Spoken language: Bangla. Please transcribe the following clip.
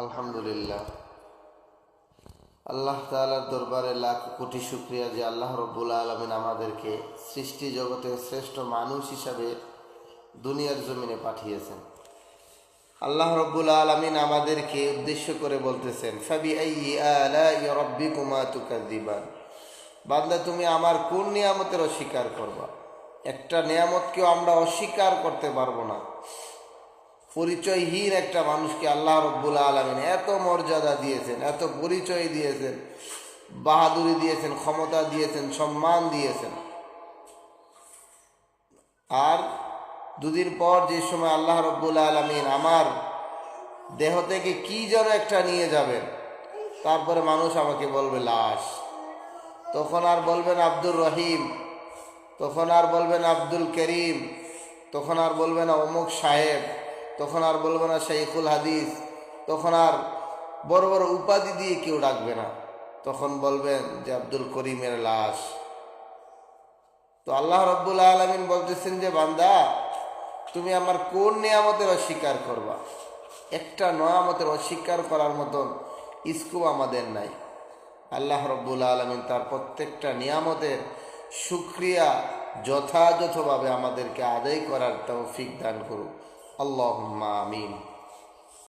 আলহামদুলিল্লাহ, আল্লাহ তাআলার দরবারে লাখ কোটি শুকরিয়া যে আল্লাহ রব্বুল আলামিন আমাদেরকে সৃষ্টি জগতের শ্রেষ্ঠ মানুষ হিসাবে দুনিয়ার জমিনে পাঠিয়েছেন। আল্লাহ রব্বুল আলামিন আমাদেরকে উদ্দেশ্য করে বলতেছেন, ফাবিআইয়ি আলাই রাব্বিকুমা তুকাযিবান। বান্দা, তুমি আমার কোন নিয়ামতের অস্বীকার করবা? একটা নিয়ামতকেও আমরা অস্বীকার করতে পারবো না। পরিচয়হীন একটা মানুষকে আল্লাহ রব্বুল আলামিন এত মর্যাদা দিয়েছেন, এত পরিচয় দিয়েছেন, বাহাদুরি দিয়েছেন, ক্ষমতা দিয়েছেন, সম্মান দিয়েছেন। আর দুদিন পর যে সময় আল্লাহ রব্বুল আলামিন আমার দেহ থেকে কি যেন একটা নিয়ে যাবেন, তারপরে মানুষ আমাকে বলবে লাশ। তখন আর বলবেন আব্দুর রহিম, তখন আর বলবেন আব্দুল করিম, তখন আর বলবে না অমুক সাহেব, তখন আর বলবে না শাইখুল হাদিস, তখন আর বড় বড় উপাধি দিয়ে কেউ ডাকবে না। তখন বলবেন যে আব্দুল করিমের লাশ। তো আল্লাহ রব্বুল আলামিন বলতেছেন যে বান্দা, তুমি আমার কোন নিয়ামতের অস্বীকার করবা? একটা নিয়ামতের অস্বীকার করার মতন স্কোপ আমাদের নাই। আল্লাহ রব্বুল আলামিন তার প্রত্যেকটা নিয়ামতের শুকরিয়া যথাযথভাবে আমাদেরকে আদায় করার তৌফিক দান করুন। আল্লাহুম্মা আমিন।